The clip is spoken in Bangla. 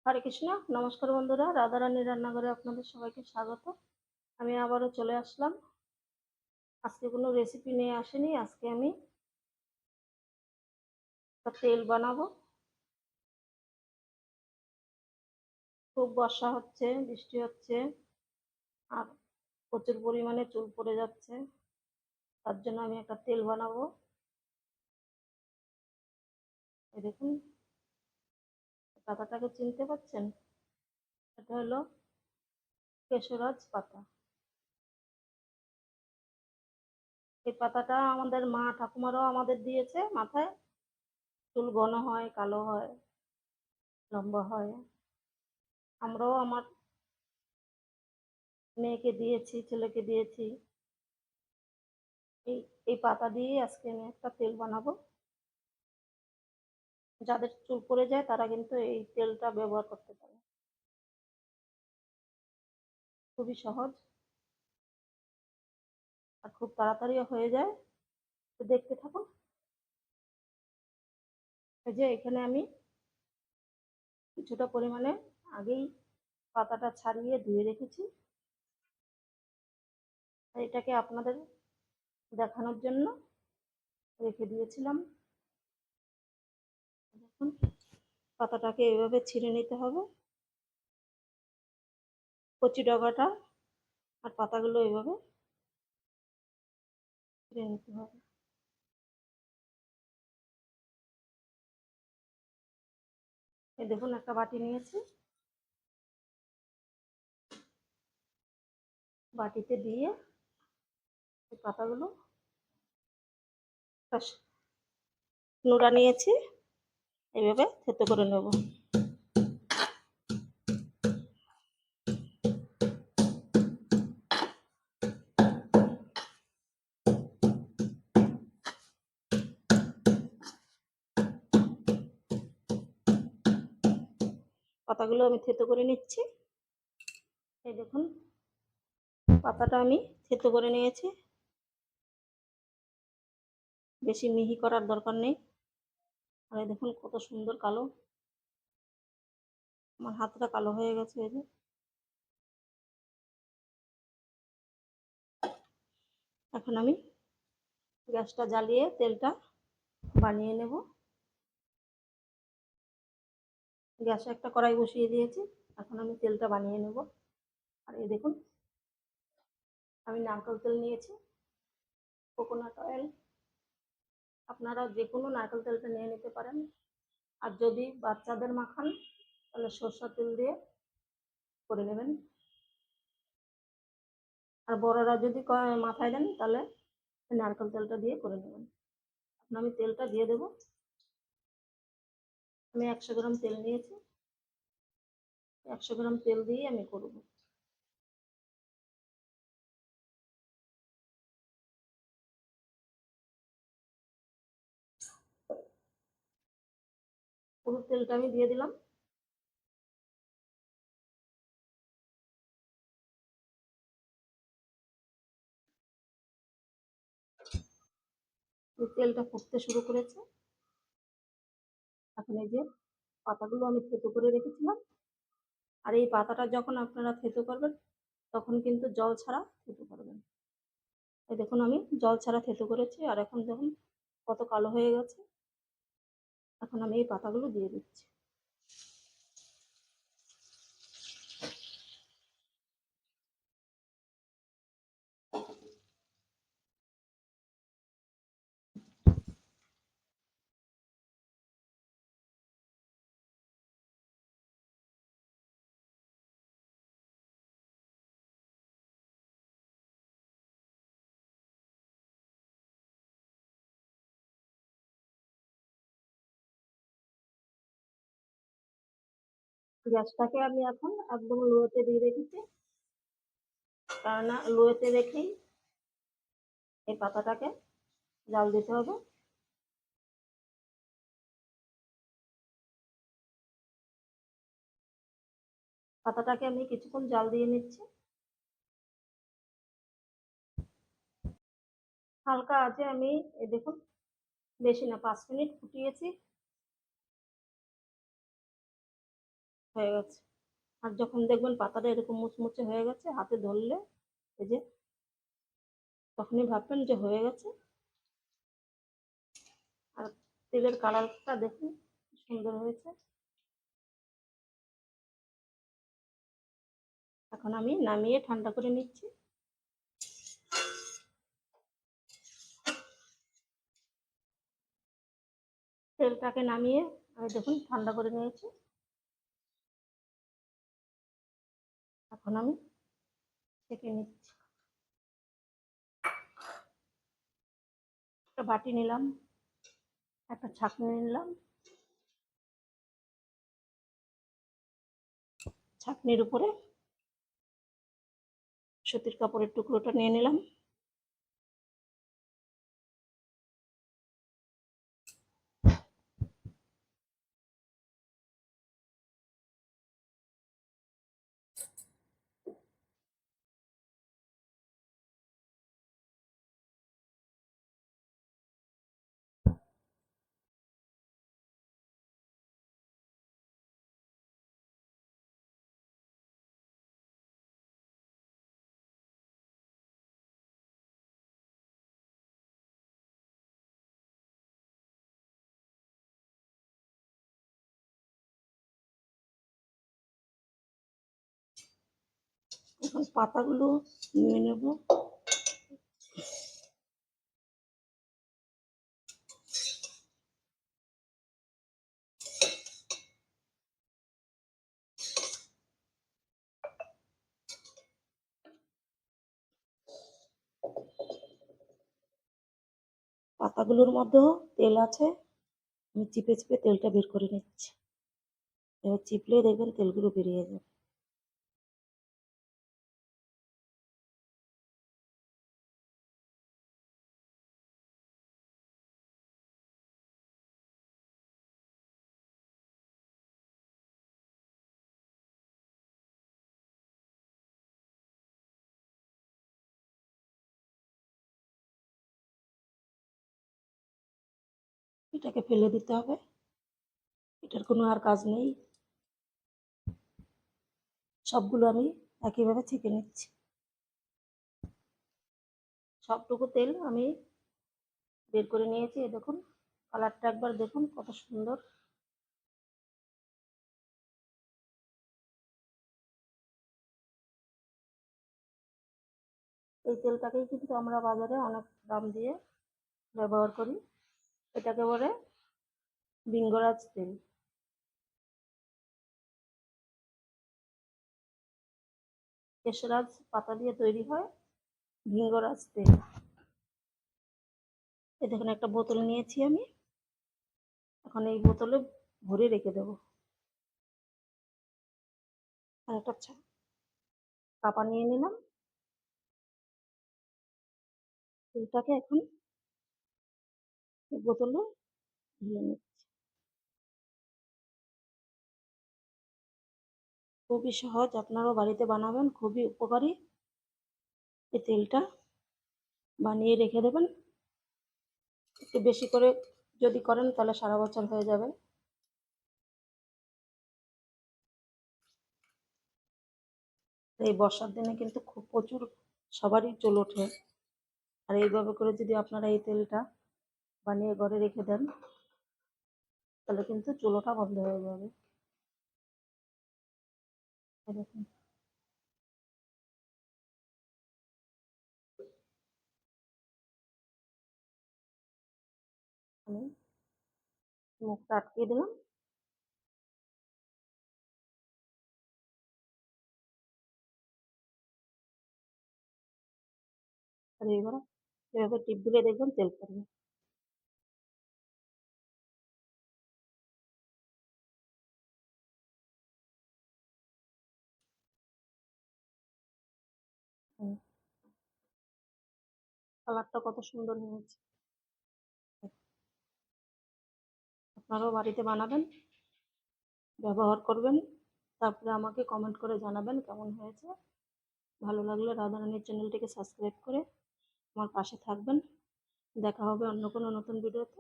হরে কৃষ্ণ। নমস্কার বন্ধুরা, রাধারানীর রান্নাঘরে আপনাদের সবাইকে স্বাগত। আমি আবারও চলে আসলাম। আজকে কোনো রেসিপি নিয়ে আসিনি। আজকে আমি একটা তেল বানাবো। খুব বর্ষা হচ্ছে, বৃষ্টি হচ্ছে, আর প্রচুর পরিমাণে চুল পড়ে যাচ্ছে। তার জন্য আমি একটা তেল বানাবো। এই দেখুন, পাতাটাকে চিনতে পারছেন? এটা হলো কেশরাজ পাতা। এই পাতাটা আমাদের মা ঠাকুমারাও আমাদের দিয়েছে। মাথায় চুল ঘন হয়, কালো হয়, লম্বা হয়। আমরাও আমার মেয়েকে দিয়েছি, ছেলেকে দিয়েছি। এই এই পাতা দিয়ে আজকে আমি একটা তেল বানাবো। যাদের চুল পড়ে যায় তারা কিন্তু এই তেলটা ব্যবহার করতে পারে। খুবই সহজ আর খুব তাড়াতাড়িও হয়ে যায়। তো দেখতে থাকুন। এই যে এখানে আমি কিছুটা পরিমাণে আগেই পাতাটা ছাড়িয়ে ধুয়ে রেখেছি। এটাকে আপনাদের দেখানোর জন্য রেখে দিয়েছিলাম। দেখুন, পাতাটাকে এভাবে ছিঁড়ে নিতে হবে। কচি ডগাটা আর পাতাগুলো এভাবে ছিঁড়ে নিতে হবে। এই দেখুন, একটা বাটি নিয়েছি। বাটিতে দিয়ে এই পাতাগুলো নোড়া নিয়েছি, এইভাবে থেতো করে নেব। পাতাগুলো আমি থেতো করে নিচ্ছি। এই দেখুন, পাতাটা আমি থেতো করে নিয়েছি। বেশি মিহি করার দরকার নেই। আর এই দেখুন কত সুন্দর কালো। আমার হাতটা কালো হয়ে গেছে। এই যে এখন আমি গ্যাসটা জ্বালিয়ে তেলটা বানিয়ে নেব। গ্যাসে একটা কড়াই বসিয়ে দিয়েছি। এখন আমি তেলটা বানিয়ে নেব। আর এই দেখুন, আমি নারকেল তেল নিয়েছি, কোকোনাট অয়েল। আপনারা যে কোনো নারকেল তেলটা নিয়ে নিতে পারেন। আর যদি বাচ্চাদের মাখান তাহলে সরষের তেল দিয়ে করে নেবেন। আর বড়রা যদি মাথায় দেন তাহলে নারকেল তেলটা দিয়ে করে নেবেন। এখন আমি তেলটা দিয়ে দেবো। আমি 100 গ্রাম তেল নিয়েছি। 100 গ্রাম তেল দিয়ে আমি করব। পুরো তেলটা আমি দিয়ে দিলাম। তেলটা ফুটতে শুরু করেছে। এখন এই যে পাতাগুলো আমি থেতো করে রেখেছিলাম। আর এই পাতাটা যখন আপনারা থেতো করবেন তখন কিন্তু জল ছাড়া থেতো করবেন। এই দেখুন, আমি জল ছাড়া থেতো করেছি। আর এখন দেখুন কত কালো হয়ে গেছে। এখন আমি এই পাতাগুলো দিয়ে দিচ্ছি। গ্যাসটাকে আমি এখন একদম লোতে দিয়ে রেখেছি, কারণ লোতে রেখেই এই পাতাটাকে জাল দিতে হবে। পাতাটাকে আমি কিছুক্ষণ জাল দিয়ে নিচ্ছি। হালকা আছে। আমি এই দেখুন, বেশি না, 5 মিনিট ফুটিয়েছি। হয়ে গেছে। আর যখন দেখবেন পাতাটা এরকম মুচমুচে হয়ে গেছে, হাতে ধরলে এই যে তখনই ভাববেন যে হয়ে গেছে। আর তেলের কালারটা দেখুন সুন্দর হয়েছে। এখন আমি নামিয়ে ঠান্ডা করে নিচ্ছি। তেলটাকে নামিয়ে আমি দেখুন ঠান্ডা করে নিয়েছি। এখন আমি ছেঁকে নিচ্ছি। একটা বাটি নিলাম, একটা ছাঁকনি নিলাম, ছাঁকনির উপরে সুতির কাপড়ের টুকরোটা নিয়ে নিলাম। এখন পাতাগুলো নিয়ে নেব। পাতাগুলোর মধ্যেও তেল আছে, আমি চিপে চিপে তেলটা বের করে নিচ্ছি। এবার চিপলে দেখবেন তেলগুলো বেরিয়ে যাবে। এটাকে ফেলে দিতে হবে, এটার কোনো আর কাজ নেই। সবগুলো আমি একইভাবে ছেঁকে নিচ্ছি। সবটুকু তেল আমি বের করে নিয়েছি। দেখুন কালারটা একবার দেখুন কত সুন্দর। এই তেলটাকেই কিন্তু আমরা বাজারে অনেক দাম দিয়ে ব্যবহার করি। এটাকে বলে ভিঙ্গরাজ তেল। কেশরাজ পাতা দিয়ে তৈরি হয় ভিঙ্গরাজ তেল। এই দেখুন একটা বোতল নিয়েছি আমি, এখন এই বোতলে ভরে রেখে দেবো। আর একটা কাপা নিয়ে নিলাম। তেলটাকে এখন এই বোতলে ঢেলে নিচ্ছি। খুবই সহজ, আপনারাও বাড়িতে বানাবেন, খুবই উপকারী। এই তেলটা বানিয়ে রেখে দেবেন, একটু বেশি করে যদি করেন তাহলে সারা বছর হয়ে যাবে। এই বর্ষার দিনে কিন্তু খুব প্রচুর সবারই চুল ওঠে। আর এইভাবে করে যদি আপনারা এই তেলটা বানিয়ে ঘরে রেখে দেন তাহলে কিন্তু চুল ওঠা বন্ধ হয়ে যাবে। দেখুন আমি মুখটা আটকিয়ে দিলাম। আর এবার এভাবে টিপ দিলে দেখবেন তেল পড়বে। কালারটা কত সুন্দর হয়েছে। আপনারাও বাড়িতে বানাবেন, ব্যবহার করবেন, তারপরে আমাকে কমেন্ট করে জানাবেন কেমন হয়েছে। ভালো লাগলে রাধারানীর চ্যানেলটিকে সাবস্ক্রাইব করে আমার পাশে থাকবেন। দেখা হবে অন্য কোনো নতুন ভিডিওতে।